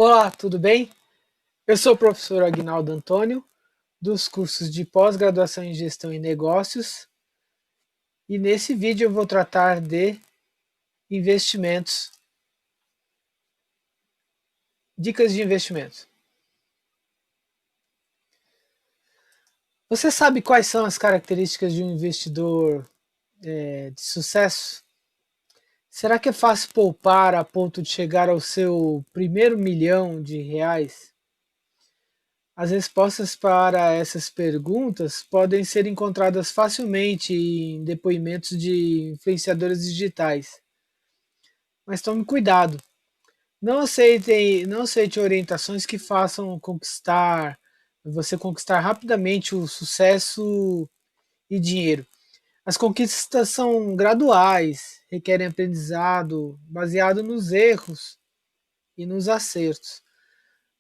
Olá, tudo bem? Eu sou o professor Aguinaldo Antônio, dos cursos de pós-graduação em Gestão e Negócios, e nesse vídeo eu vou tratar de investimentos, dicas de investimentos. Você sabe quais são as características de um investidor de sucesso? Será que é fácil poupar a ponto de chegar ao seu primeiro milhão de reais? As respostas para essas perguntas podem ser encontradas facilmente em depoimentos de influenciadores digitais. Mas tome cuidado. Não aceite orientações que façam você conquistar rapidamente o sucesso e dinheiro. As conquistas são graduais, requerem aprendizado baseado nos erros e nos acertos.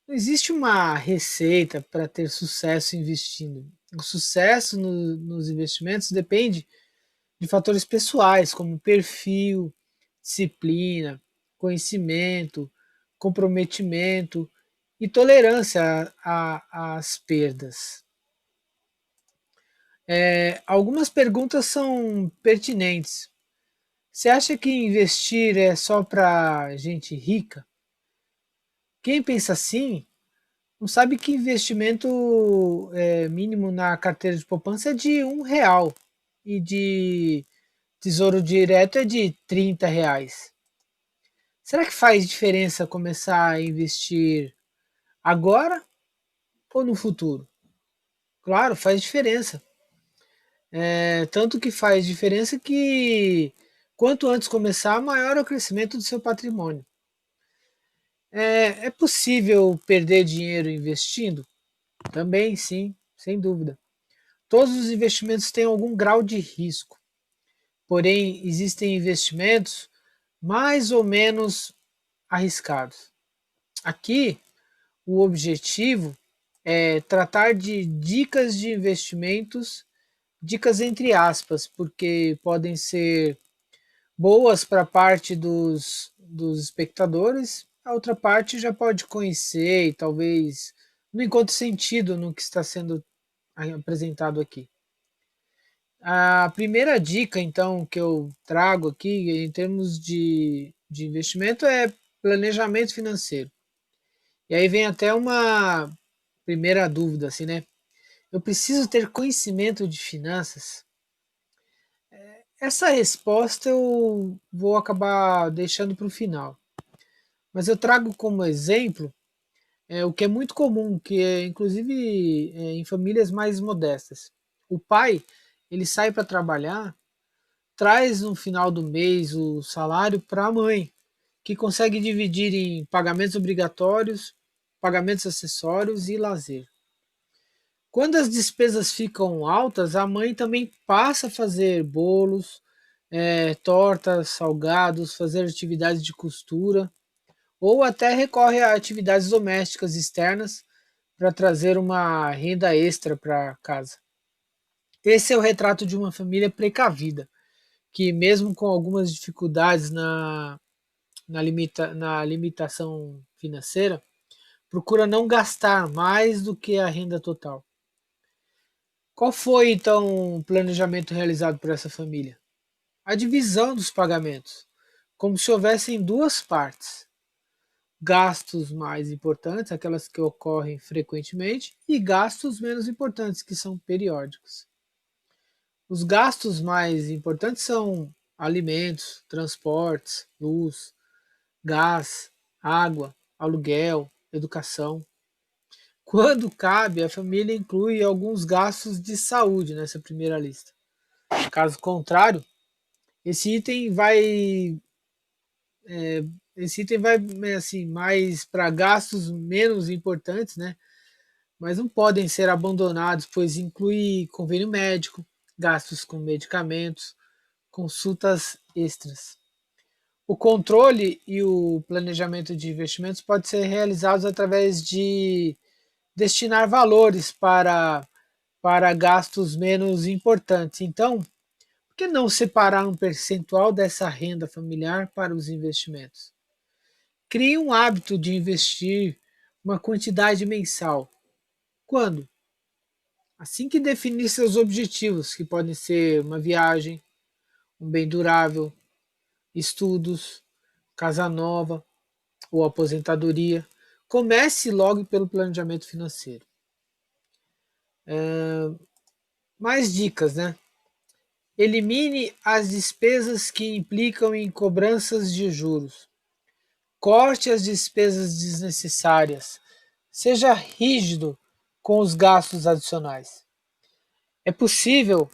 Não existe uma receita para ter sucesso investindo. O sucesso nos investimentos depende de fatores pessoais, como perfil, disciplina, conhecimento, comprometimento e tolerância às perdas. Algumas perguntas são pertinentes. Você acha que investir é só para gente rica? Quem pensa assim não sabe que investimento mínimo na carteira de poupança é de R$ 1 e de tesouro direto é de R$ 30. Será que faz diferença começar a investir agora ou no futuro? Claro, faz diferença. Tanto que faz diferença que quanto antes começar, maior é o crescimento do seu patrimônio. É possível perder dinheiro investindo? Também, sim, sem dúvida. Todos os investimentos têm algum grau de risco, porém existem investimentos mais ou menos arriscados. Aqui, o objetivo é tratar de dicas de investimentos, dicas entre aspas, porque podem ser boas para a parte dos espectadores, a outra parte já pode conhecer e talvez não encontre sentido no que está sendo apresentado aqui. A primeira dica, então, que eu trago aqui em termos de investimento é planejamento financeiro. E aí vem até uma primeira dúvida, assim, né? Eu preciso ter conhecimento de finanças? Essa resposta eu vou acabar deixando para o final. Mas eu trago como exemplo o que é muito comum, que é inclusive em famílias mais modestas. O pai, ele sai para trabalhar, traz no final do mês o salário para a mãe, que consegue dividir em pagamentos obrigatórios, pagamentos acessórios e lazer. Quando as despesas ficam altas, a mãe também passa a fazer bolos, tortas, salgados, fazer atividades de costura, ou até recorre a atividades domésticas externas para trazer uma renda extra para casa. Esse é o retrato de uma família precavida, que mesmo com algumas dificuldades na limitação financeira, procura não gastar mais do que a renda total. Qual foi então o planejamento realizado por essa família? A divisão dos pagamentos, como se houvessem duas partes: gastos mais importantes, aquelas que ocorrem frequentemente, e gastos menos importantes, que são periódicos. Os gastos mais importantes são alimentos, transportes, luz, gás, água, aluguel, educação. Quando cabe, a família inclui alguns gastos de saúde nessa primeira lista. Caso contrário, esse item vai esse item vai assim mais para gastos menos importantes, né? Mas não podem ser abandonados, pois inclui convênio médico, gastos com medicamentos, consultas extras. O controle e o planejamento de investimentos pode ser realizados através de destinar valores para gastos menos importantes. Então, por que não separar um percentual dessa renda familiar para os investimentos? Crie um hábito de investir uma quantidade mensal. Quando? Assim que definir seus objetivos, que podem ser uma viagem, um bem durável, estudos, casa nova ou aposentadoria. Comece logo pelo planejamento financeiro. Mais dicas, né? Elimine as despesas que implicam em cobranças de juros. Corte as despesas desnecessárias. Seja rígido com os gastos adicionais. É possível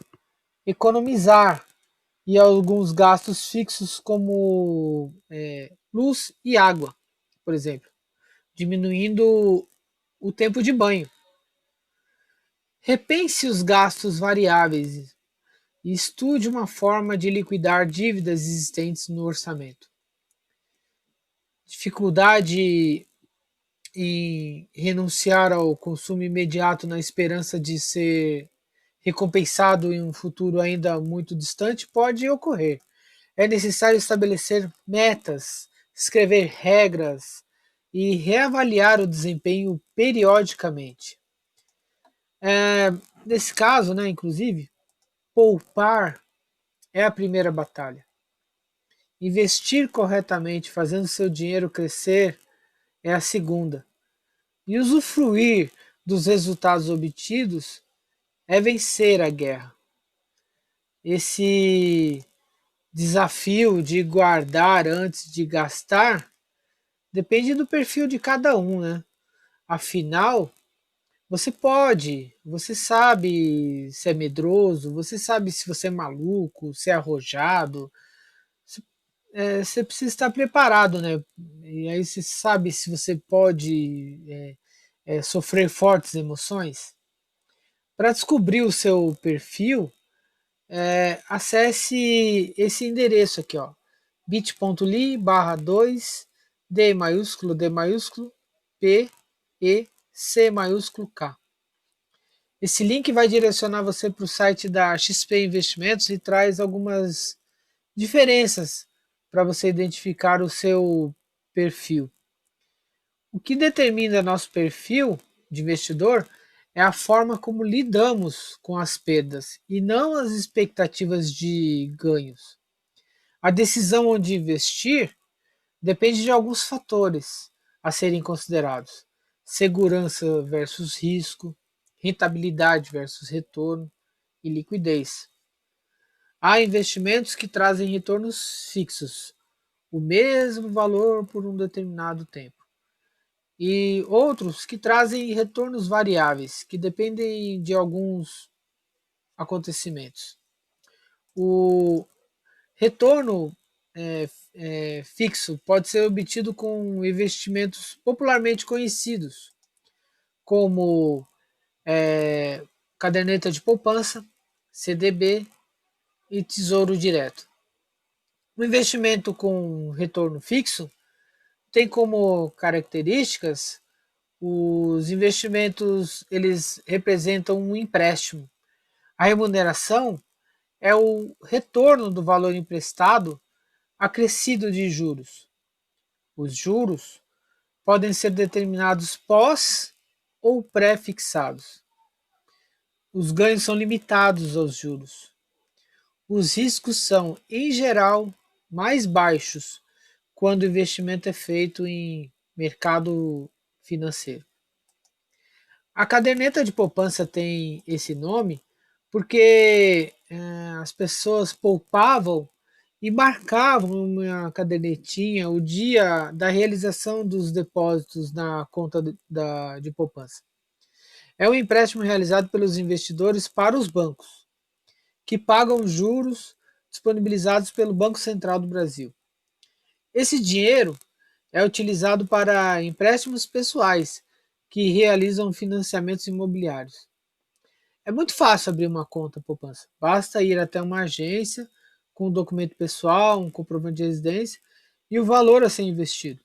economizar e alguns gastos fixos como luz e água, por exemplo, diminuindo o tempo de banho. Repense os gastos variáveis e estude uma forma de liquidar dívidas existentes no orçamento. Dificuldade em renunciar ao consumo imediato na esperança de ser recompensado em um futuro ainda muito distante pode ocorrer. É necessário estabelecer metas, escrever regras e reavaliar o desempenho periodicamente. Nesse caso, né, inclusive, poupar é a primeira batalha. Investir corretamente, fazendo seu dinheiro crescer, é a segunda. E usufruir dos resultados obtidos é vencer a guerra. Esse desafio de guardar antes de gastar depende do perfil de cada um, né? Afinal, você sabe se é medroso, você sabe se você é maluco, se é arrojado, você precisa estar preparado, né? E aí você sabe se você pode sofrer fortes emoções. Para descobrir o seu perfil, acesse esse endereço aqui, ó, bit.ly/2 D P E C K. Esse link vai direcionar você para o site da XP Investimentos e traz algumas diferenças para você identificar o seu perfil. O que determina nosso perfil de investidor é a forma como lidamos com as perdas e não as expectativas de ganhos. A decisão onde investir depende de alguns fatores a serem considerados: segurança versus risco, rentabilidade versus retorno e liquidez. Há investimentos que trazem retornos fixos, o mesmo valor por um determinado tempo, e outros que trazem retornos variáveis, que dependem de alguns acontecimentos. O retorno fixo pode ser obtido com investimentos popularmente conhecidos, como caderneta de poupança, CDB e tesouro direto. O investimento com retorno fixo tem como características os investimentos, eles representam um empréstimo. A remuneração é o retorno do valor emprestado acrescido de juros. Os juros podem ser determinados pós ou pré-fixados. Os ganhos são limitados aos juros. Os riscos são, em geral, mais baixos quando o investimento é feito em mercado financeiro. A caderneta de poupança tem esse nome porque as pessoas poupavam e marcavam numa cadernetinha o dia da realização dos depósitos na conta de poupança. É um empréstimo realizado pelos investidores para os bancos, que pagam juros disponibilizados pelo Banco Central do Brasil. Esse dinheiro é utilizado para empréstimos pessoais que realizam financiamentos imobiliários. É muito fácil abrir uma conta poupança. Basta ir até uma agência com um documento pessoal, um comprovante de residência e o valor a ser investido.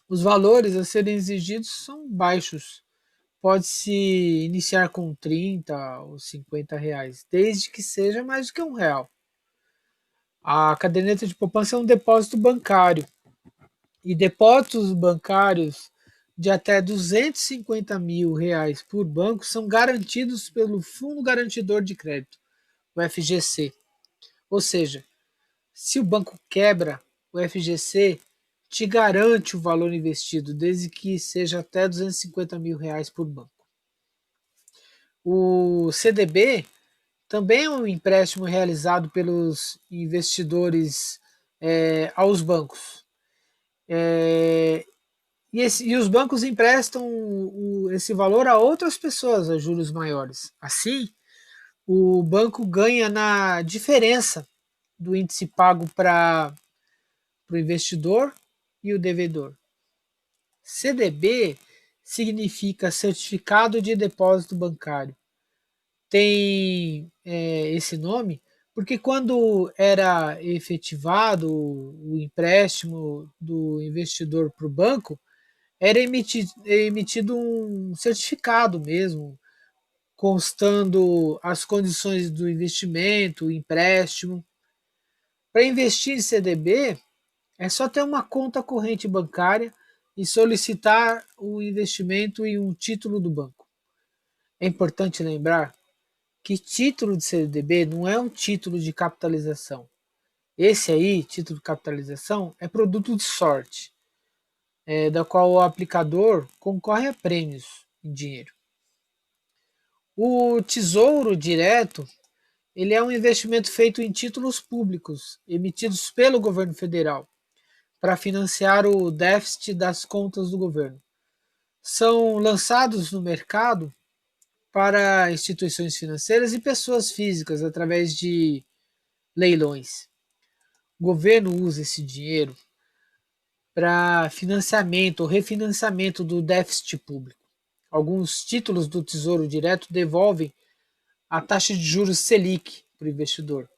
Os valores a serem exigidos são baixos. Pode-se iniciar com 30 ou 50 reais, desde que seja mais do que R$ 1. A caderneta de poupança é um depósito bancário E depósitos bancários de até R$ 250 mil por banco são garantidos pelo Fundo Garantidor de Crédito, o FGC. Ou seja, se o banco quebra, o FGC te garante o valor investido, desde que seja até R$ 250 mil por banco. O CDB também é um empréstimo realizado pelos investidores aos bancos. E os bancos emprestam esse valor a outras pessoas a juros maiores. Assim, o banco ganha na diferença do índice pago para o investidor e o devedor. CDB significa Certificado de Depósito Bancário. Tem esse nome porque quando era efetivado o empréstimo do investidor para o banco, era emitido um certificado mesmo, constando as condições do investimento, o empréstimo. Para investir em CDB, é só ter uma conta corrente bancária e solicitar o investimento em um título do banco. É importante lembrar que título de CDB não é um título de capitalização. Esse aí, título de capitalização, é produto de sorte, da qual o aplicador concorre a prêmios em dinheiro. O Tesouro Direto, ele é um investimento feito em títulos públicos emitidos pelo governo federal para financiar o déficit das contas do governo. São lançados no mercado para instituições financeiras e pessoas físicas através de leilões. O governo usa esse dinheiro para financiamento ou refinanciamento do déficit público. Alguns títulos do Tesouro Direto devolvem a taxa de juros Selic para o investidor,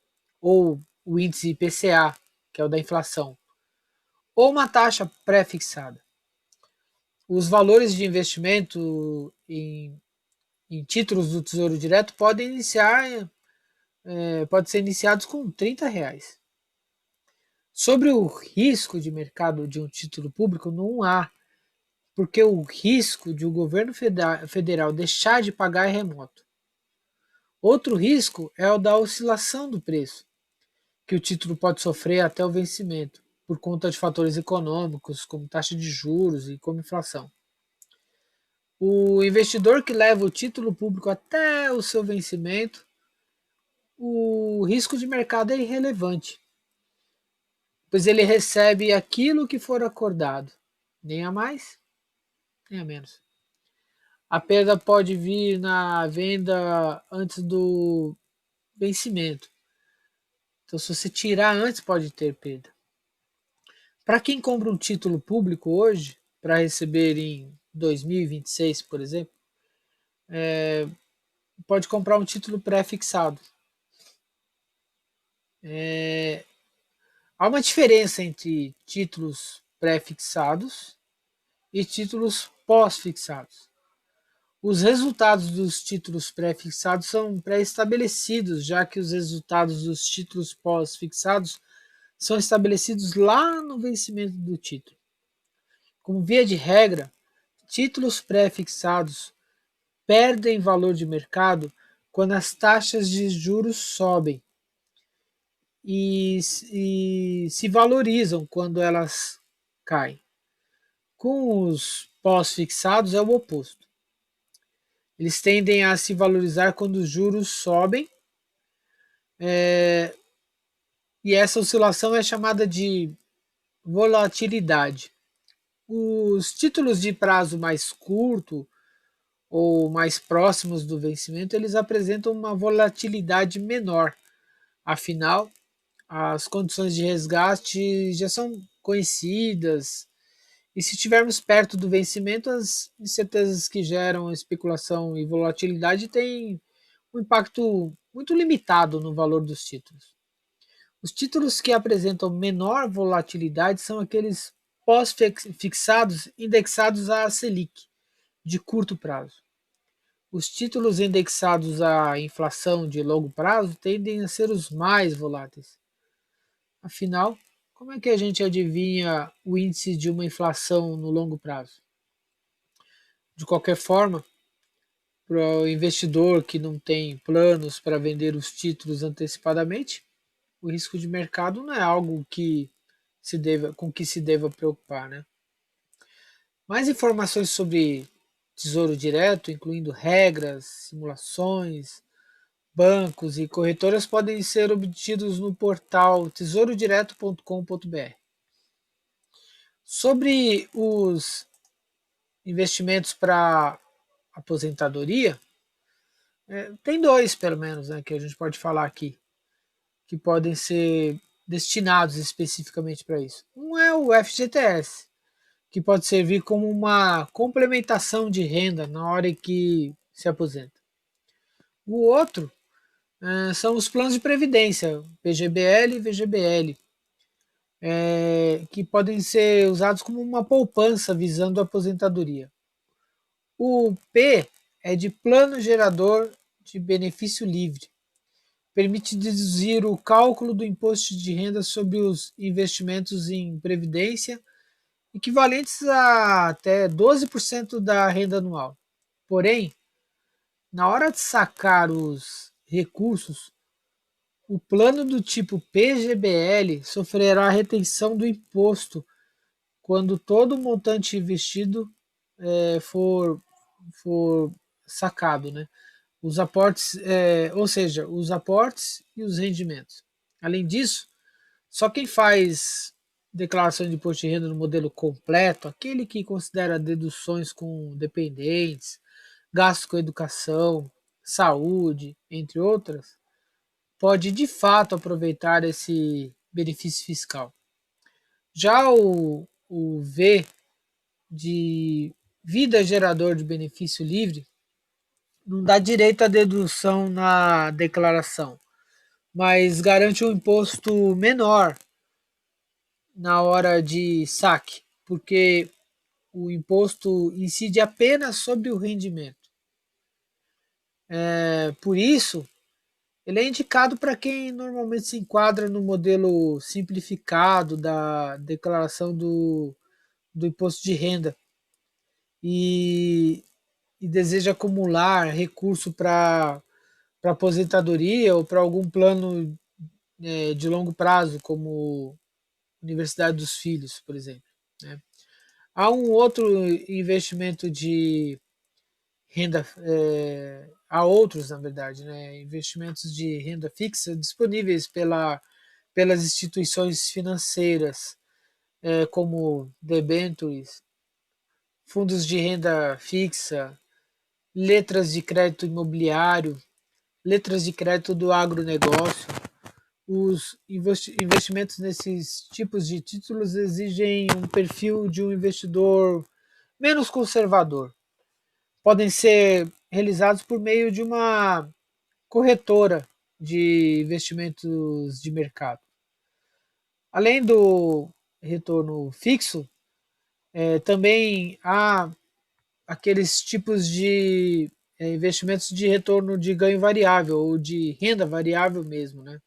ou o índice IPCA, que é o da inflação, ou uma taxa pré-fixada. Os valores de investimento em títulos do Tesouro Direto podem ser iniciados com R$ 30. Sobre o risco de mercado de um título público, não há, porque o risco de o governo federal deixar de pagar é remoto. Outro risco é o da oscilação do preço, que o título pode sofrer até o vencimento, por conta de fatores econômicos, como taxa de juros e como inflação. O investidor que leva o título público até o seu vencimento, o risco de mercado é irrelevante, pois ele recebe aquilo que for acordado, nem a mais, nem a menos. A perda pode vir na venda antes do vencimento. Então, se você tirar antes, pode ter perda. Para quem compra um título público hoje, para receber em 2026, por exemplo, pode comprar um título pré-fixado. Há uma diferença entre títulos pré-fixados e títulos pós-fixados. Os resultados dos títulos pré-fixados são pré-estabelecidos, já que os resultados dos títulos pós-fixados são estabelecidos lá no vencimento do título. Como via de regra, títulos pré-fixados perdem valor de mercado quando as taxas de juros sobem e se valorizam quando elas caem. Com os pós-fixados é o oposto. Eles tendem a se valorizar quando os juros sobem, e essa oscilação é chamada de volatilidade. Os títulos de prazo mais curto ou mais próximos do vencimento, eles apresentam uma volatilidade menor. Afinal, as condições de resgate já são conhecidas, e se estivermos perto do vencimento, as incertezas que geram especulação e volatilidade têm um impacto muito limitado no valor dos títulos. Os títulos que apresentam menor volatilidade são aqueles pós-fixados indexados à Selic, de curto prazo. Os títulos indexados à inflação de longo prazo tendem a ser os mais voláteis. Afinal, como é que a gente adivinha o índice de uma inflação no longo prazo? De qualquer forma, para o investidor que não tem planos para vender os títulos antecipadamente, o risco de mercado não é algo com que se deva preocupar, né? Mais informações sobre Tesouro Direto, incluindo regras, simulações, bancos e corretoras, podem ser obtidos no portal tesourodireto.com.br. Sobre os investimentos para aposentadoria, tem dois, pelo menos, né, que a gente pode falar aqui, que podem ser destinados especificamente para isso. Um é o FGTS, que pode servir como uma complementação de renda na hora em que se aposenta. O outro são os planos de previdência, PGBL e VGBL, que podem ser usados como uma poupança visando a aposentadoria. O P é de plano gerador de benefício livre. Permite deduzir o cálculo do imposto de renda sobre os investimentos em previdência, equivalentes a até 12% da renda anual. Porém, na hora de sacar os recursos, o plano do tipo PGBL sofrerá retenção do imposto quando todo o montante investido for sacado, né? Os aportes, ou seja, os aportes e os rendimentos. Além disso, só quem faz declaração de imposto de renda no modelo completo, aquele que considera deduções com dependentes, gastos com educação, saúde, entre outras, pode de fato aproveitar esse benefício fiscal. Já o V de vida gerador de benefício livre não dá direito à dedução na declaração, mas garante um imposto menor na hora de saque, porque o imposto incide apenas sobre o rendimento. Por isso, ele é indicado para quem normalmente se enquadra no modelo simplificado da declaração do imposto de renda e, e deseja acumular recurso para aposentadoria ou para algum plano de longo prazo, como Universidade dos Filhos, por exemplo. Né? Há um outro investimento de renda, há outros, na verdade, né? Investimentos de renda fixa disponíveis pelas instituições financeiras, como debentures, fundos de renda fixa, letras de crédito imobiliário, letras de crédito do agronegócio. Os investimentos nesses tipos de títulos exigem um perfil de um investidor menos conservador. Podem ser realizados por meio de uma corretora de investimentos de mercado. Além do retorno fixo, também há aqueles tipos de investimentos de retorno de ganho variável ou de renda variável mesmo, né?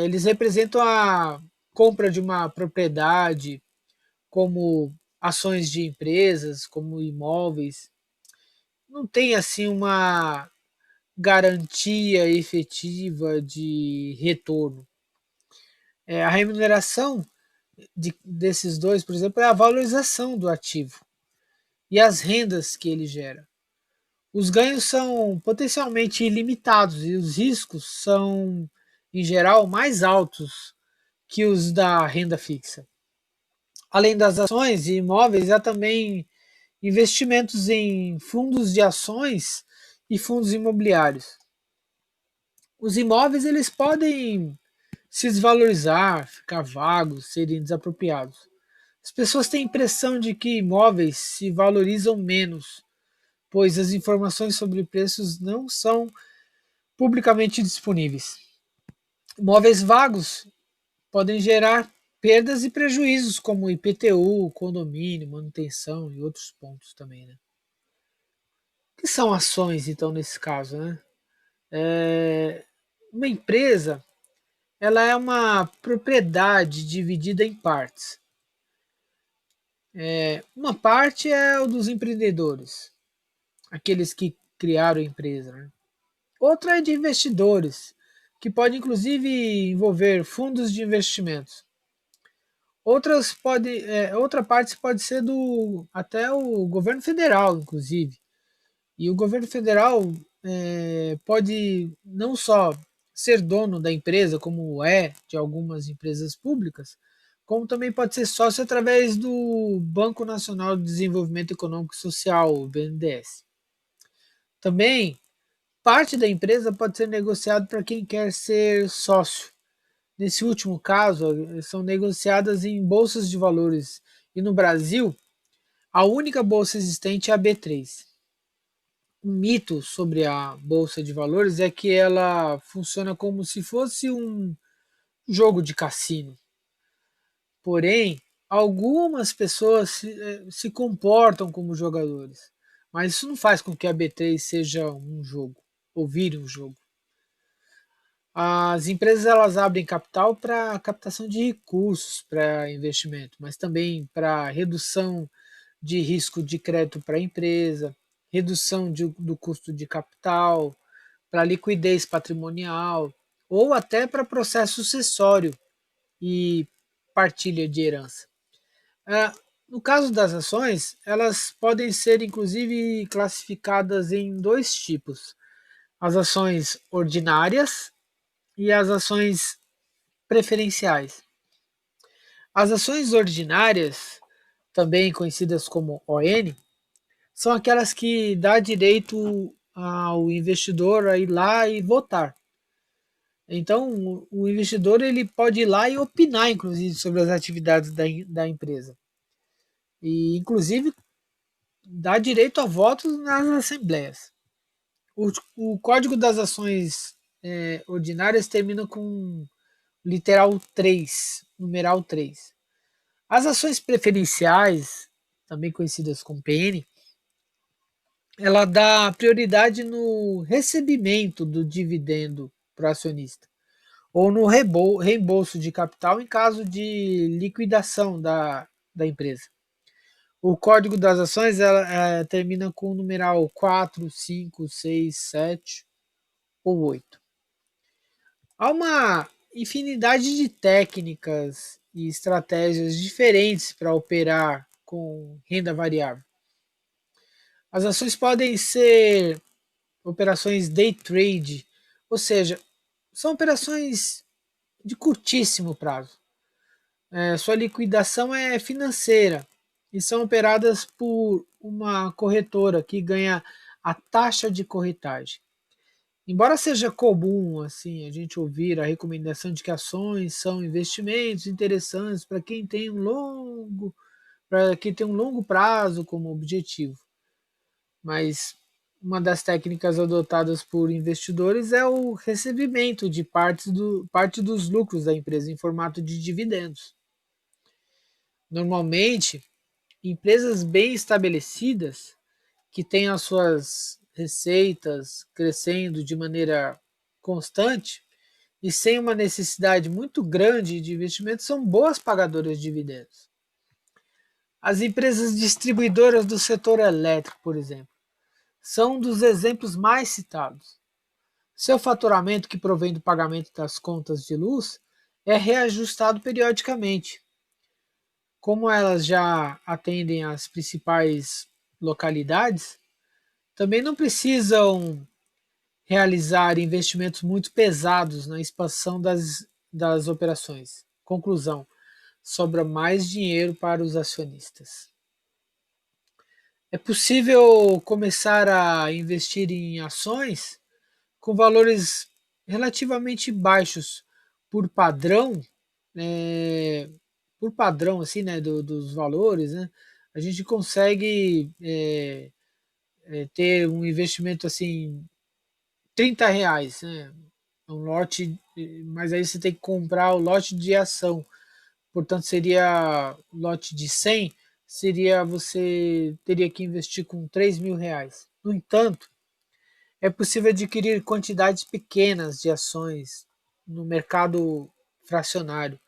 Eles representam a compra de uma propriedade, como ações de empresas, como imóveis. Não tem assim uma garantia efetiva de retorno. A remuneração desses dois, por exemplo, é a valorização do ativo e as rendas que ele gera. Os ganhos são potencialmente ilimitados e os riscos são, em geral, mais altos que os da renda fixa. Além das ações e imóveis, há também investimentos em fundos de ações e fundos imobiliários. Os imóveis eles podem se desvalorizar, ficar vagos, serem desapropriados. As pessoas têm a impressão de que imóveis se valorizam menos, pois as informações sobre preços não são publicamente disponíveis. Imóveis vagos podem gerar perdas e prejuízos, como IPTU, condomínio, manutenção e outros pontos também. Né? O que são ações, então, nesse caso? Né? Uma empresa ela é uma propriedade dividida em partes. Uma parte é o dos empreendedores, aqueles que criaram a empresa, né? Outra é de investidores, que pode inclusive envolver fundos de investimentos. Outra parte pode ser do até o governo federal, inclusive. E o governo federal pode não só ser dono da empresa, como é de algumas empresas públicas, como também pode ser sócio através do Banco Nacional de Desenvolvimento Econômico e Social, o BNDES. Também, parte da empresa pode ser negociado para quem quer ser sócio. Nesse último caso, são negociadas em bolsas de valores. E no Brasil, a única bolsa existente é a B3. Um mito sobre a bolsa de valores é que ela funciona como se fosse um jogo de cassino. Porém, algumas pessoas se comportam como jogadores. Mas isso não faz com que a B3 seja um jogo, ou vire um jogo. As empresas elas abrem capital para captação de recursos para investimento, mas também para redução de risco de crédito para a empresa, redução do custo de capital, para liquidez patrimonial ou até para processo sucessório e partilha de herança. No caso das ações, elas podem ser inclusive classificadas em dois tipos: as ações ordinárias e as ações preferenciais. As ações ordinárias, também conhecidas como ON, são aquelas que dá direito ao investidor a ir lá e votar. Então, o investidor ele pode ir lá e opinar, inclusive, sobre as atividades da empresa. E, inclusive, dá direito a votos nas assembleias. O Código das Ações Ordinárias termina com literal 3, numeral 3. As ações preferenciais, também conhecidas como PN, ela dá prioridade no recebimento do dividendo para o acionista ou no reembolso de capital em caso de liquidação da empresa. O código das ações termina com o numeral 4, 5, 6, 7 ou 8. Há uma infinidade de técnicas e estratégias diferentes para operar com renda variável. As ações podem ser operações day trade, ou seja, são operações de curtíssimo prazo. Sua liquidação é financeira e são operadas por uma corretora que ganha a taxa de corretagem. Embora seja comum assim a gente ouvir a recomendação de que ações são investimentos interessantes para quem tem um longo prazo como objetivo, mas uma das técnicas adotadas por investidores é o recebimento de parte dos lucros da empresa em formato de dividendos. Normalmente, empresas bem estabelecidas, que têm as suas receitas crescendo de maneira constante e sem uma necessidade muito grande de investimento, são boas pagadoras de dividendos. As empresas distribuidoras do setor elétrico, por exemplo, são um dos exemplos mais citados. Seu faturamento, que provém do pagamento das contas de luz, é reajustado periodicamente. Como elas já atendem as principais localidades, também não precisam realizar investimentos muito pesados na expansão das operações. Conclusão: sobra mais dinheiro para os acionistas. É possível começar a investir em ações com valores relativamente baixos por padrão, é, por padrão assim, né, dos valores, né, a gente consegue ter um investimento assim, R$ 30, né, um lote, mas aí você tem que comprar o lote de ação, portanto seria lote de 100, você teria que investir com R$ 3.000. No entanto, é possível adquirir quantidades pequenas de ações no mercado fracionário,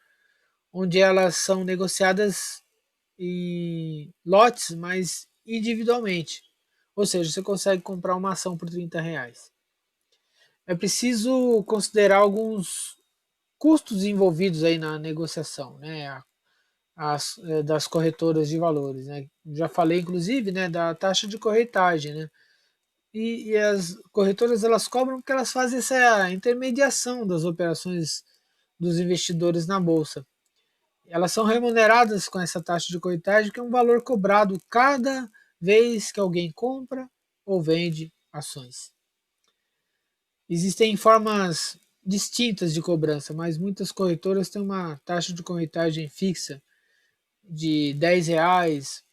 onde elas são negociadas em lotes, mas individualmente. Ou seja, você consegue comprar uma ação por R$ 30. É preciso considerar alguns custos envolvidos aí na negociação, né? Das corretoras de valores, né? Já falei, inclusive, né, da taxa de corretagem, né? E as corretoras elas cobram porque elas fazem essa intermediação das operações dos investidores na bolsa. Elas são remuneradas com essa taxa de corretagem, que é um valor cobrado cada vez que alguém compra ou vende ações. Existem formas distintas de cobrança, mas muitas corretoras têm uma taxa de corretagem fixa de R$ 10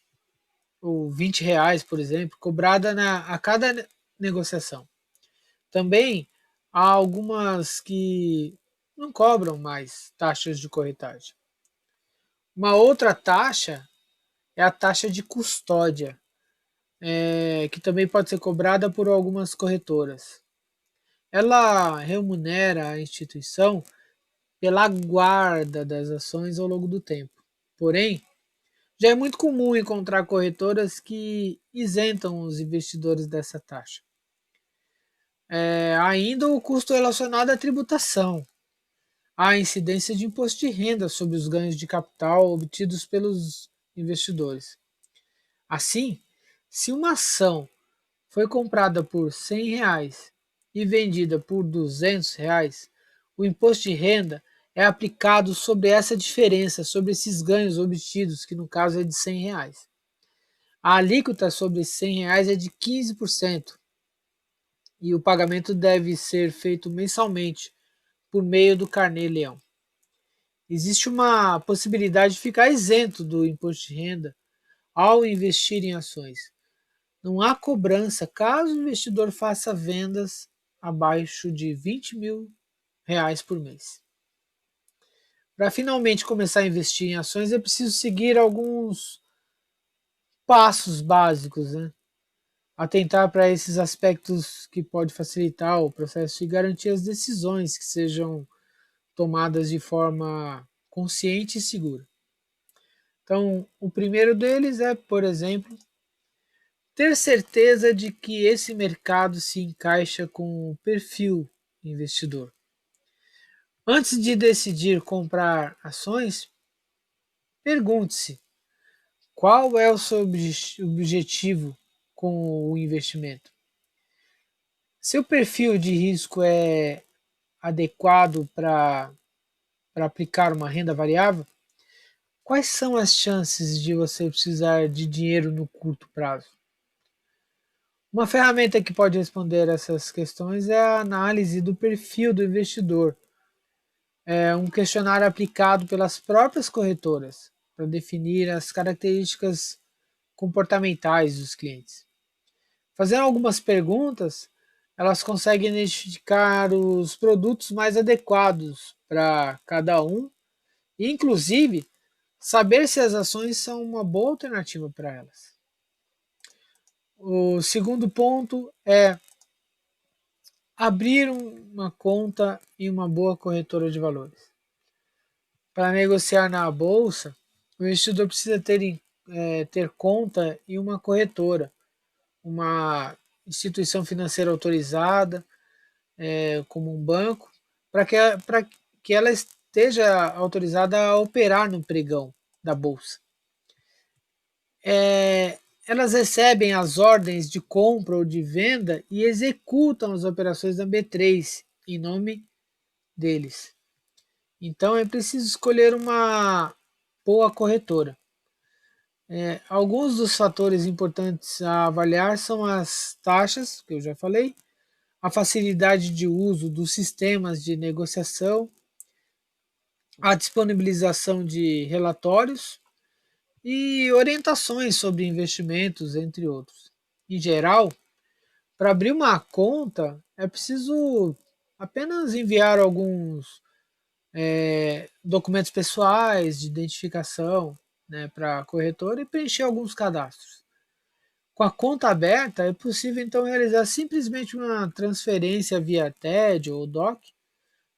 ou R$ 20, por exemplo, cobrada a cada negociação. Também há algumas que não cobram mais taxas de corretagem. Uma outra taxa é a taxa de custódia, que também pode ser cobrada por algumas corretoras. Ela remunera a instituição pela guarda das ações ao longo do tempo. Porém, já é muito comum encontrar corretoras que isentam os investidores dessa taxa. Ainda o custo relacionado à tributação, a incidência de imposto de renda sobre os ganhos de capital obtidos pelos investidores. Assim, se uma ação foi comprada por R$ 100 e vendida por R$ 200, o imposto de renda é aplicado sobre essa diferença, sobre esses ganhos obtidos, que no caso é de R$ 100. A alíquota sobre R$ 100 é de 15% e o pagamento deve ser feito mensalmente por meio do Carnê-Leão. Existe uma possibilidade de ficar isento do imposto de renda ao investir em ações. Não há cobrança caso o investidor faça vendas abaixo de R$ 20.000 por mês. Para finalmente começar a investir em ações, é preciso seguir alguns passos básicos, né? Atentar para esses aspectos que pode facilitar o processo e garantir as decisões que sejam tomadas de forma consciente e segura. Então, o primeiro deles é, por exemplo, ter certeza de que esse mercado se encaixa com o perfil investidor. Antes de decidir comprar ações, pergunte-se qual é o seu objetivo com o investimento. Seu perfil de risco é adequado para aplicar uma renda variável? Quais são as chances de você precisar de dinheiro no curto prazo? Uma ferramenta que pode responder essas questões é a análise do perfil do investidor. É um questionário aplicado pelas próprias corretoras para definir as características comportamentais dos clientes. Fazendo algumas perguntas, elas conseguem identificar os produtos mais adequados para cada um e, inclusive, saber se as ações são uma boa alternativa para elas. O segundo ponto é abrir uma conta em uma boa corretora de valores. Para negociar na bolsa, o investidor precisa ter conta em uma corretora, uma instituição financeira autorizada, como um banco, para que ela esteja autorizada a operar no pregão da bolsa. Elas recebem as ordens de compra ou de venda e executam as operações da B3 em nome deles. Então é preciso escolher uma boa corretora. Alguns dos fatores importantes a avaliar são as taxas, que eu já falei, a facilidade de uso dos sistemas de negociação, a disponibilização de relatórios e orientações sobre investimentos, entre outros. Em geral, para abrir uma conta é preciso apenas enviar alguns documentos pessoais de identificação, né, para a corretora e preencher alguns cadastros. Com a conta aberta, é possível então realizar simplesmente uma transferência via TED ou DOC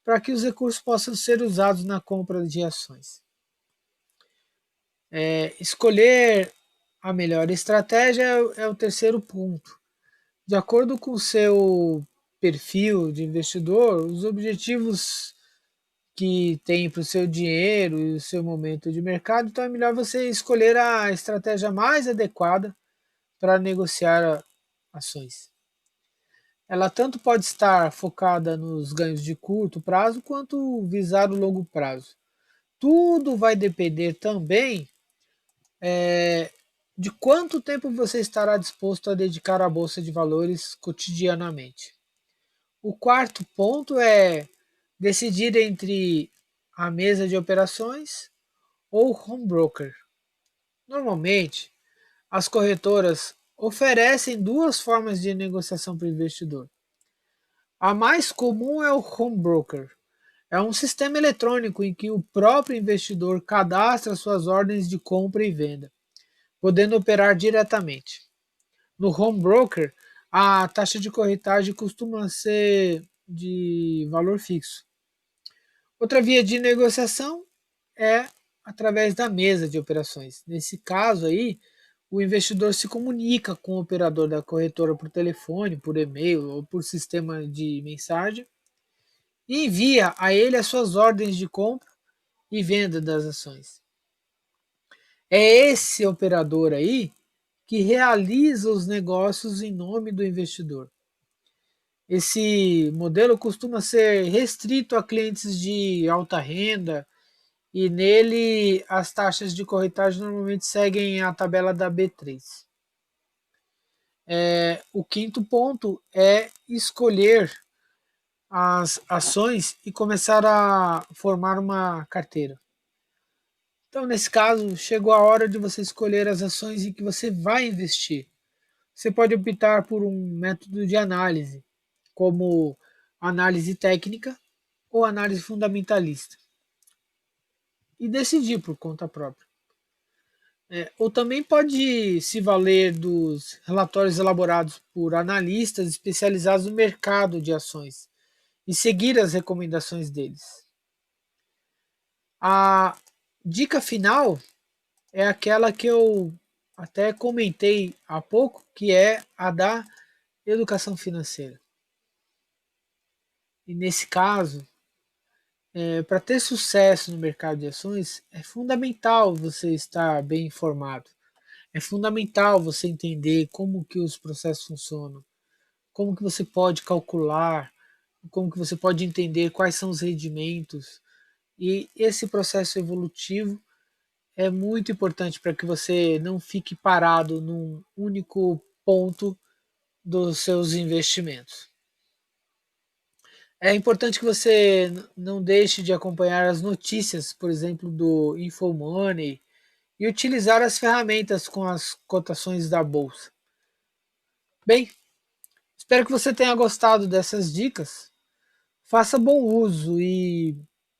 para que os recursos possam ser usados na compra de ações. Escolher a melhor estratégia é o terceiro ponto. De acordo com o seu perfil de investidor, os objetivos que tem para o seu dinheiro e o seu momento de mercado, então é melhor você escolher a estratégia mais adequada para negociar ações. Ela tanto pode estar focada nos ganhos de curto prazo quanto visar o longo prazo. Tudo vai depender também de quanto tempo você estará disposto a dedicar à bolsa de valores cotidianamente. O quarto ponto é decidir entre a mesa de operações ou home broker. Normalmente, as corretoras oferecem duas formas de negociação para o investidor. A mais comum é o home broker. É um sistema eletrônico em que o próprio investidor cadastra suas ordens de compra e venda, podendo operar diretamente. No home broker, a taxa de corretagem costuma ser de valor fixo. Outra via de negociação é através da mesa de operações. Nesse caso aí, o investidor se comunica com o operador da corretora por telefone, por e-mail ou por sistema de mensagem e envia a ele as suas ordens de compra e venda das ações. É esse operador aí que realiza os negócios em nome do investidor. Esse modelo costuma ser restrito a clientes de alta renda e nele as taxas de corretagem normalmente seguem a tabela da B3. O quinto ponto é escolher as ações e começar a formar uma carteira. Então, nesse caso, chegou a hora de você escolher as ações em que você vai investir. Você pode optar por um método de análise, como análise técnica ou análise fundamentalista, e decidir por conta própria. Ou também pode se valer dos relatórios elaborados por analistas especializados no mercado de ações e seguir as recomendações deles. A dica final é aquela que eu até comentei há pouco, que é a da educação financeira. E nesse caso, para ter sucesso no mercado de ações, é fundamental você estar bem informado. É fundamental você entender como que os processos funcionam, como que você pode calcular, como que você pode entender quais são os rendimentos. E esse processo evolutivo é muito importante para que você não fique parado num único ponto dos seus investimentos. É importante que você não deixe de acompanhar as notícias, por exemplo, do InfoMoney, e utilizar as ferramentas com as cotações da bolsa. Bem, espero que você tenha gostado dessas dicas. Faça bom uso e,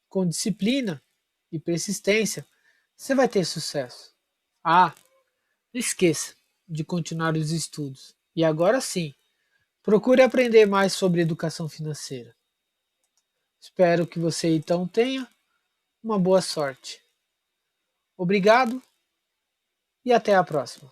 com disciplina e persistência, você vai ter sucesso. Ah, não esqueça de continuar os estudos. E agora sim, procure aprender mais sobre educação financeira. Espero que você então tenha uma boa sorte. Obrigado e até a próxima.